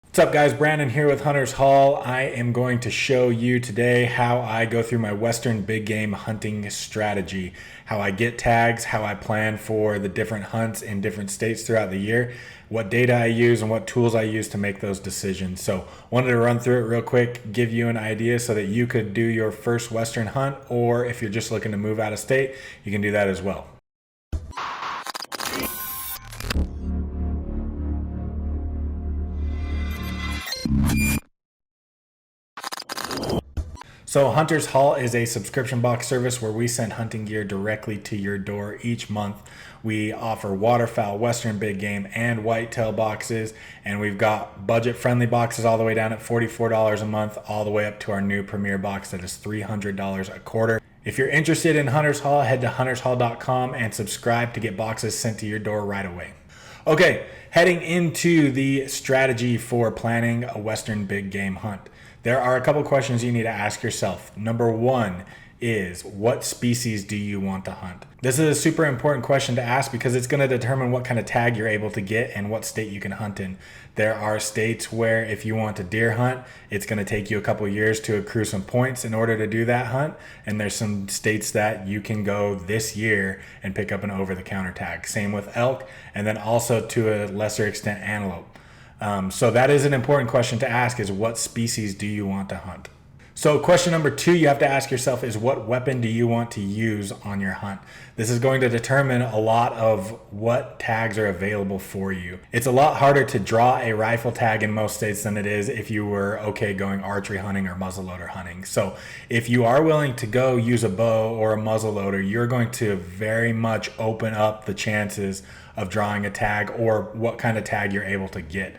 What's up, guys? Brandon here with Hunters Hall. I am going to show you today how I go through my Western big game hunting strategy, how I get tags, how I plan for the different hunts in different states throughout the year, what data I use, and what tools I use to make those decisions. So wanted to run through it real quick, give you an idea so that you could do your first Western hunt, or if you're just looking to move out of state, you can do that as well. So Hunters Hall is a subscription box service where we send hunting gear directly to your door each month. We offer waterfowl, western big game, and whitetail boxes, and we've got budget-friendly boxes all the way down at $44 a month, all the way up to our new premier box that is $300 a quarter. If you're interested in Hunters Hall, head to huntershall.com and subscribe to get boxes sent to your door right away. Okay, heading into the strategy for planning a western big game hunt. There are a couple questions you need to ask yourself. Number one is, what species do you want to hunt? This is a super important question to ask because it's going to determine what kind of tag you're able to get and what state you can hunt in. There are states where if you want to deer hunt, it's going to take you a couple years to accrue some points in order to do that hunt. And there's some states that you can go this year and pick up an over-the-counter tag. Same with elk, and then also to a lesser extent antelope. So that is an important question to ask, is what species do you want to hunt? So question number two you have to ask yourself is, what weapon do you want to use on your hunt? This is going to determine a lot of what tags are available for you. It's a lot harder to draw a rifle tag in most states than it is if you were okay going archery hunting or muzzleloader hunting. So if you are willing to go use a bow or a muzzleloader, you're going to very much open up the chances of drawing a tag or what kind of tag you're able to get.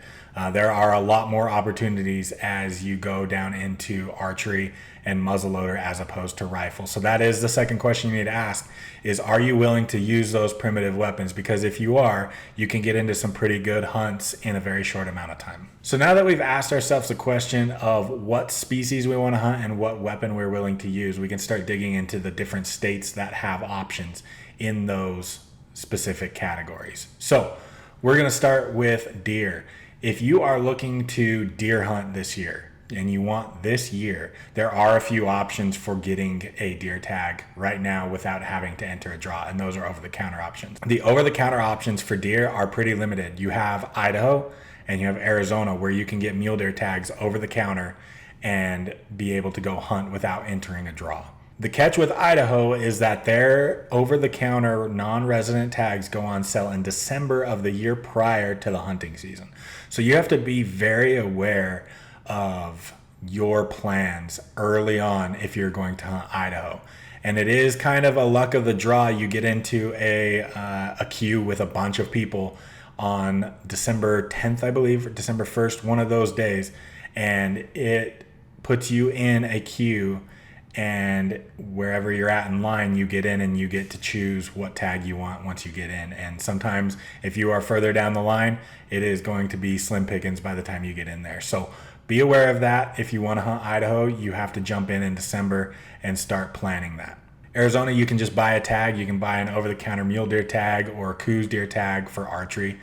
There are a lot more opportunities as you go down into archery and muzzleloader as opposed to rifle. So that is the second question you need to ask, is are you willing to use those primitive weapons? Because if you are, you can get into some pretty good hunts in a very short amount of time. So now that we've asked ourselves the question of what species we want to hunt and what weapon we're willing to use, we can start digging into the different states that have options in those specific categories. So we're going to start with deer. If you are looking to deer hunt this year and you want this year, there are a few options for getting a deer tag right now without having to enter a draw, and those are over-the-counter options. The over-the-counter options for deer are pretty limited. You have Idaho and you have Arizona, where you can get mule deer tags over the counter and be able to go hunt without entering a draw. The catch with Idaho is that their over-the-counter non-resident tags go on sale in December of the year prior to the hunting season. So you have to be very aware of your plans early on if you're going to hunt Idaho. And it is kind of a luck of the draw. You get into a queue with a bunch of people on December 10th, I believe, or December 1st, one of those days, and it puts you in a queue, and wherever you're at in line, you get in and you get to choose what tag you want once you get in. And sometimes if you are further down the line, it is going to be slim pickings by the time you get in there. So be aware of that. If you want to hunt Idaho, you have to jump in December and start planning that. Arizona, you can just buy a tag. You can buy an over-the-counter mule deer tag or a Coues deer tag for archery,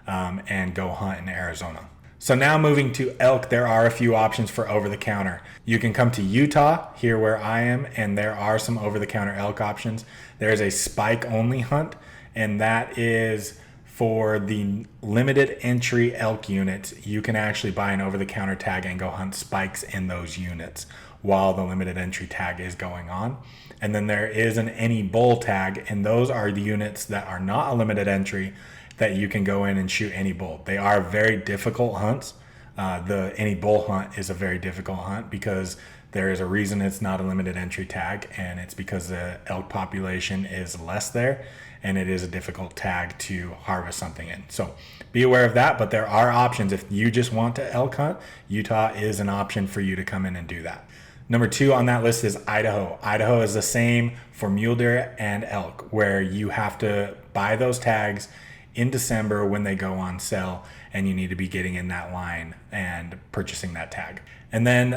and go hunt in Arizona. So now moving to elk, there are a few options for over-the-counter. You can come to Utah, here where I am, and there are some over-the-counter elk options. There's a spike-only hunt, and that is for the limited entry elk units. You can actually buy an over-the-counter tag and go hunt spikes in those units while the limited entry tag is going on. And then there is an any bull tag, and those are the units that are not a limited entry that you can go in and shoot any bull. They are very difficult hunts. The any bull hunt is a very difficult hunt because there is a reason it's not a limited entry tag, and it's because the elk population is less there, and it is a difficult tag to harvest something in. So be aware of that, but there are options. If you just want to elk hunt, Utah is an option for you to come in and do that. Number two on that list is Idaho. Idaho is the same for mule deer and elk, where you have to buy those tags in December when they go on sale, and you need to be getting in that line and purchasing that tag. And then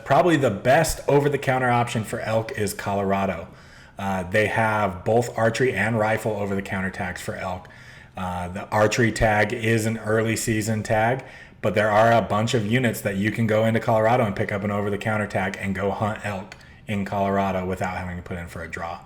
probably the best over-the-counter option for elk is Colorado. They have both archery and rifle over-the-counter tags for elk. The archery tag is an early season tag, but there are a bunch of units that you can go into Colorado and pick up an over-the-counter tag and go hunt elk in Colorado without having to put in for a draw.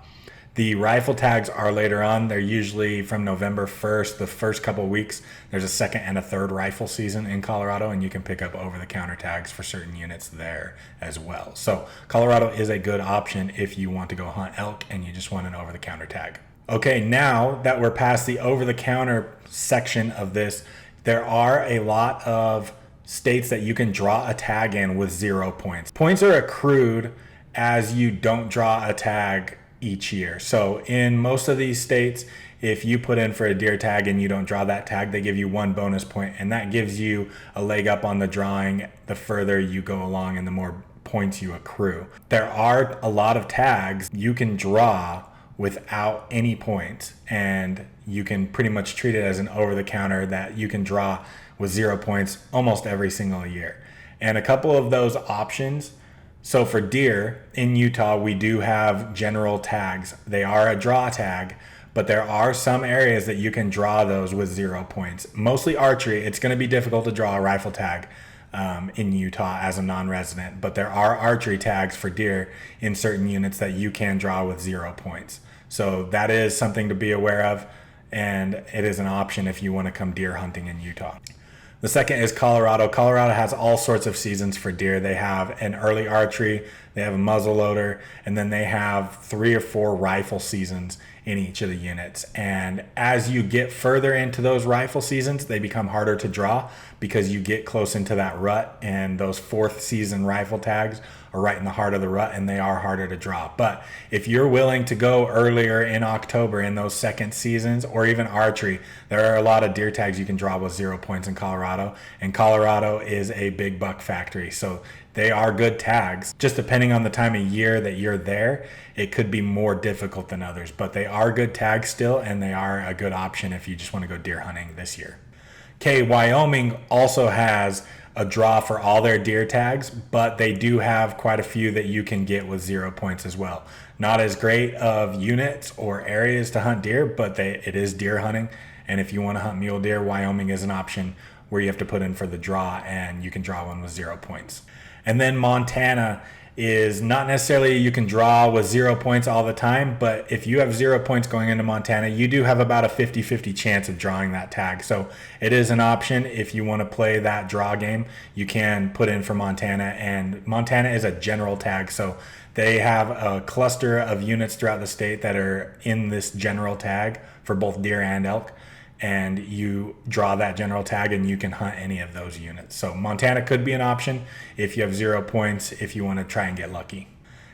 The rifle tags are later on. They're usually from November 1st, the first couple of weeks. There's a second and a third rifle season in Colorado, and you can pick up over-the-counter tags for certain units there as well. So Colorado is a good option if you want to go hunt elk and you just want an over-the-counter tag. Okay, now that we're past the over-the-counter section of this, there are a lot of states that you can draw a tag in with 0 points. Points are accrued as you don't draw a tag each year. So in most of these states, if you put in for a deer tag and you don't draw that tag, they give you 1 bonus point, and that gives you a leg up on the drawing the further you go along and the more points you accrue. There are a lot of tags you can draw without any points, and you can pretty much treat it as an over-the-counter that you can draw with 0 points almost every single year. And a couple of those options, so for deer in Utah, we do have general tags. They are a draw tag, but there are some areas that you can draw those with 0 points. Mostly archery. It's going to be difficult to draw a rifle tag in Utah as a non-resident, but there are archery tags for deer in certain units that you can draw with 0 points. So that is something to be aware of, and it is an option if you want to come deer hunting in Utah. The second is Colorado. Colorado has all sorts of seasons for deer. They have an early archery, they have a muzzleloader, and then they have 3 or 4 rifle seasons in each of the units. And as you get further into those rifle seasons, they become harder to draw because you get close into that rut, and those 4th season rifle tags are right in the heart of the rut, and they are harder to draw. But if you're willing to go earlier in October in those second seasons, or even archery, there are a lot of deer tags you can draw with 0 points in Colorado, and Colorado is a big buck factory. So they are good tags. Just depending on the time of year that you're there, it could be more difficult than others, but they are good tags still, and they are a good option if you just want to go deer hunting this year. Okay, Wyoming also has a draw for all their deer tags, but they do have quite a few that you can get with 0 points as well. Not as great of units or areas to hunt deer, but it is deer hunting. And if you want to hunt mule deer, Wyoming is an option where you have to put in for the draw, and you can draw one with 0 points. And then Montana is not necessarily you can draw with 0 points all the time, but if you have 0 points going into Montana, you do have about a 50-50 chance of drawing that tag. So it is an option if you want to play that draw game. You can put in for Montana, and Montana is a general tag, so they have a cluster of units throughout the state that are in this general tag for both deer and elk, and you draw that general tag and you can hunt any of those units. So Montana could be an option if you have 0 points, if you want to try and get lucky.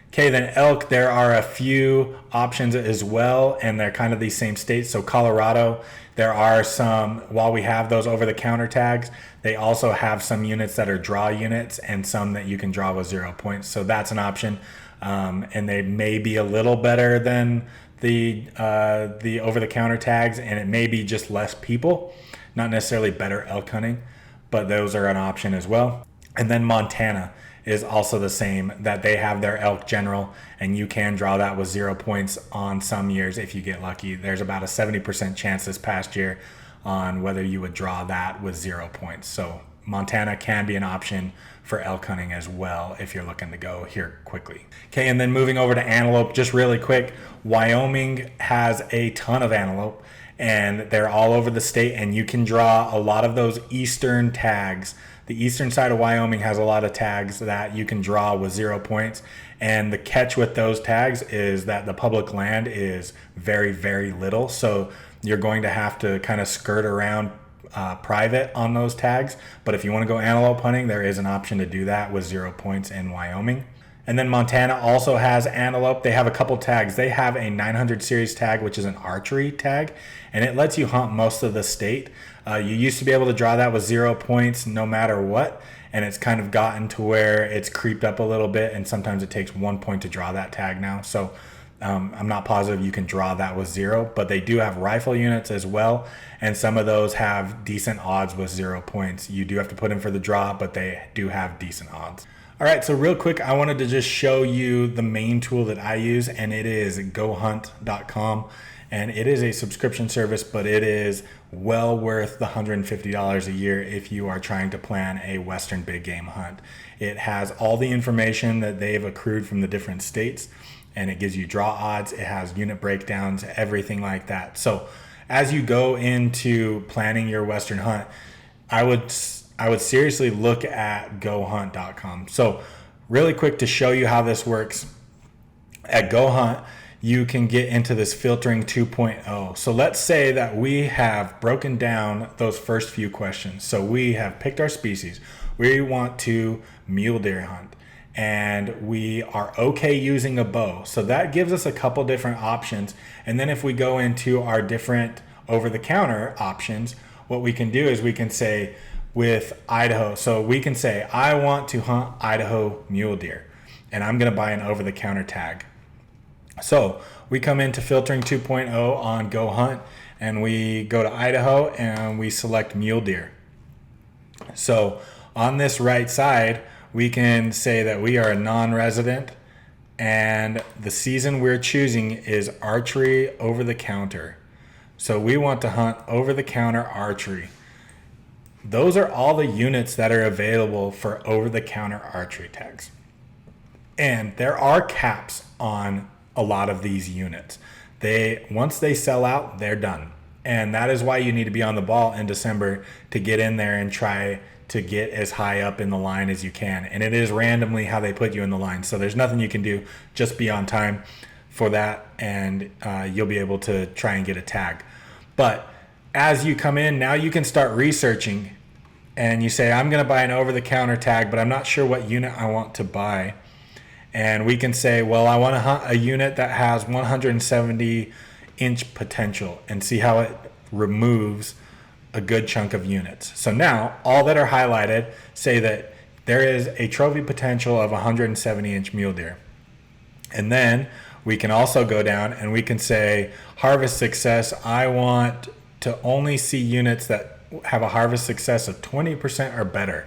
Okay, then elk, there are a few options as well, and they're kind of these same states. So Colorado, there are some, while we have those over-the-counter tags, they also have some units that are draw units and some that you can draw with 0 points. So that's an option, and they may be a little better than the over-the-counter tags, and it may be just less people, not necessarily better elk hunting, but those are an option as well. And then Montana is also the same, that they have their elk general, and you can draw that with 0 points on some years if you get lucky. There's about a 70% chance this past year on whether you would draw that with 0 points. So Montana can be an option for elk hunting as well if you're looking to go here quickly. Okay, and then moving over to antelope, just really quick, Wyoming has a ton of antelope, and they're all over the state, and you can draw a lot of those eastern tags. The eastern side of Wyoming has a lot of tags that you can draw with 0 points, and the catch with those tags is that the public land is very, very little, so you're going to have to kind of skirt around private on those tags. But if you want to go antelope hunting, there is an option to do that with 0 points in Wyoming. And then Montana also has antelope. They have a couple tags. They have a 900 series tag, which is an archery tag, and it lets you hunt most of the state. You used to be able to draw that with 0 points no matter what, and it's kind of gotten to where it's creeped up a little bit, and sometimes it takes 1 point to draw that tag now. So I'm not positive you can draw that with 0, but they do have rifle units as well, and some of those have decent odds with 0 points. You do have to put in for the draw, but they do have decent odds. All right, so real quick, I wanted to just show you the main tool that I use, and it is GoHunt.com. And it is a subscription service, but it is well worth the $150 a year if you are trying to plan a Western big game hunt. It has all the information that they've accrued from the different states, and it gives you draw odds. It has unit breakdowns, everything like that. So as you go into planning your Western hunt, I would seriously look at GoHunt.com. So really quick to show you how this works. At GoHunt, you can get into this filtering 2.0. So let's say that we have broken down those first few questions. So we have picked our species. We want to mule deer hunt, and we are okay using a bow. So that gives us a couple different options. And then if we go into our different over-the-counter options, what we can do is we can say with Idaho, so we can say, I want to hunt Idaho mule deer, and I'm gonna buy an over-the-counter tag. So we come into filtering 2.0 on Go Hunt, and we go to Idaho and we select mule deer. So on this right side, we can say that we are a non-resident, and the season we're choosing is archery over the counter. So we want to hunt over the counter archery. Those are all the units that are available for over the counter archery tags. And there are caps on a lot of these units. Once they sell out, they're done. And that is why you need to be on the ball in December to get in there and try to get as high up in the line as you can. And it is randomly how they put you in the line. So there's nothing you can do. Just be on time for that, and you'll be able to try and get a tag. But as you come in, now you can start researching, and you say, I'm going to buy an over-the-counter tag, but I'm not sure what unit I want to buy. And we can say, well, I want to hunt a unit that has 170-inch potential, and see how it removes a good chunk of units. So now all that are highlighted say that there is a trophy potential of 170-inch mule deer. And then we can also go down and we can say harvest success. I want to only see units that have a harvest success of 20% or better.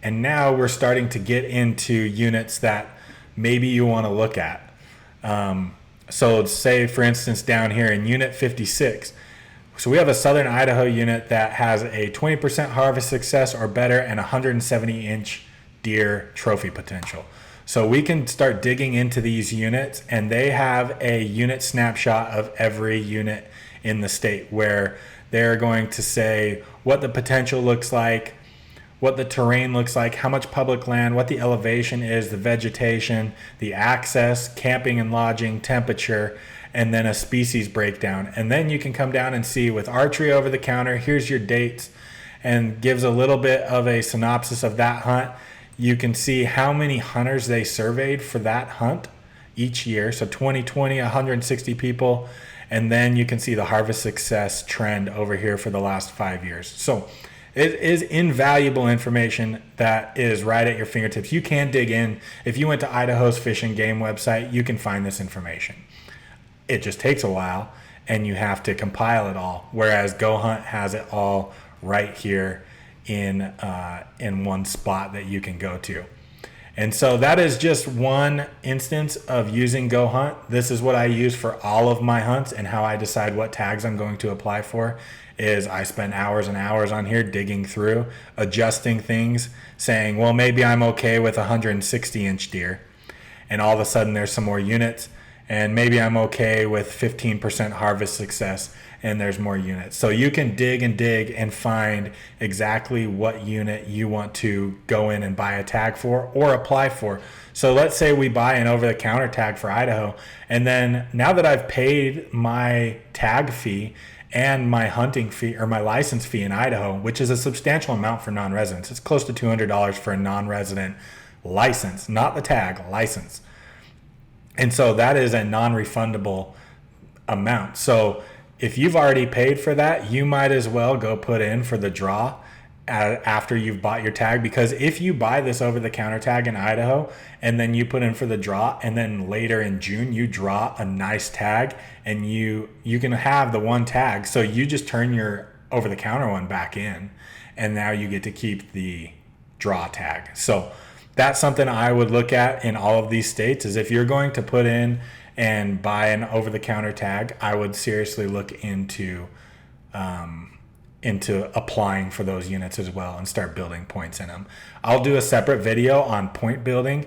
And now we're starting to get into units that maybe you want to look at. So say, for instance, down here in unit 56, so we have a Southern Idaho unit that has a 20% harvest success or better and 170-inch deer trophy potential. So we can start digging into these units, and they have a unit snapshot of every unit in the state, where they're going to say what the potential looks like, what the terrain looks like, how much public land, what the elevation is, the vegetation, the access, camping and lodging, temperature, and then a species breakdown. And then you can come down and see with archery over the counter, here's your dates, and gives a little bit of a synopsis of that hunt. You can see how many hunters they surveyed for that hunt each year. So 2020, 160 people. And then you can see the harvest success trend over here for the last 5 years. So it is invaluable information that is right at your fingertips. You can dig in. If you went to Idaho's Fish and Game website, you can find this information. It just takes a while, and you have to compile it all. Whereas Go Hunt has it all right here in one spot that you can go to. And so that is just one instance of using Go Hunt. This is what I use for all of my hunts, and how I decide what tags I'm going to apply for is I spend hours and hours on here digging through, adjusting things, saying, well, maybe I'm okay with 160-inch deer, and all of a sudden there's some more units, and maybe I'm okay with 15% harvest success, and there's more units. So you can dig and find exactly what unit you want to go in and buy a tag for or apply for. So let's say we buy an over-the-counter tag for Idaho, and then now that I've paid my tag fee and my hunting fee or my license fee in Idaho, which is a substantial amount for non-residents. It's close to $200 for a non-resident license, not the tag, license. And so that is a non-refundable amount. So if you've already paid for that, you might as well go put in for the draw after you've bought your tag, because if you buy this over-the-counter tag in Idaho and then you put in for the draw, and then later in June you draw a nice tag, and you can have the one tag, so you just turn your over-the-counter one back in, and now you get to keep the draw tag. So that's something I would look at in all of these states, is if you're going to put in and buy an over-the-counter tag, I would seriously look into applying for those units as well and start building points in them. I'll do a separate video on point building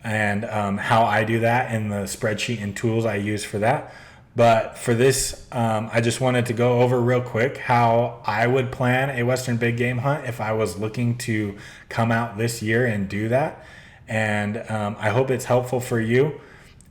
and how I do that in the spreadsheet and tools I use for that. But for this, I just wanted to go over real quick how I would plan a Western big game hunt if I was looking to come out this year and do that. And I hope it's helpful for you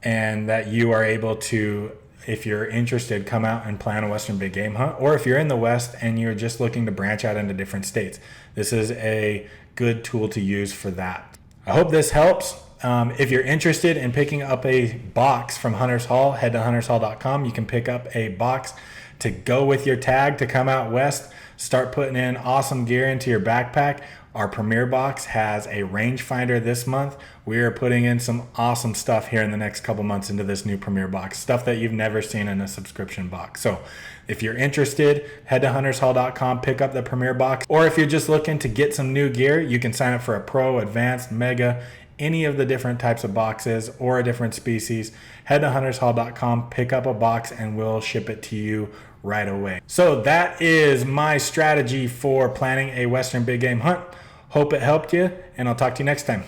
and that you are able to, if you're interested, come out and plan a Western big game hunt. Or if you're in the West and you're just looking to branch out into different states, this is a good tool to use for that. I hope this helps. If you're interested in picking up a box from Hunters Hall, head to huntershall.com. You can pick up a box to go with your tag to come out west. Start putting in awesome gear into your backpack. Our Premier box has a rangefinder this month. We are putting in some awesome stuff here in the next couple months into this new Premier box, stuff that you've never seen in a subscription box. So if you're interested, head to huntershall.com, pick up the Premier box. Or if you're just looking to get some new gear, you can sign up for a Pro, Advanced, Mega, any of the different types of boxes or a different species. Head to huntershall.com, pick up a box, and we'll ship it to you right away. So that is my strategy for planning a Western big game hunt. Hope it helped you, and I'll talk to you next time.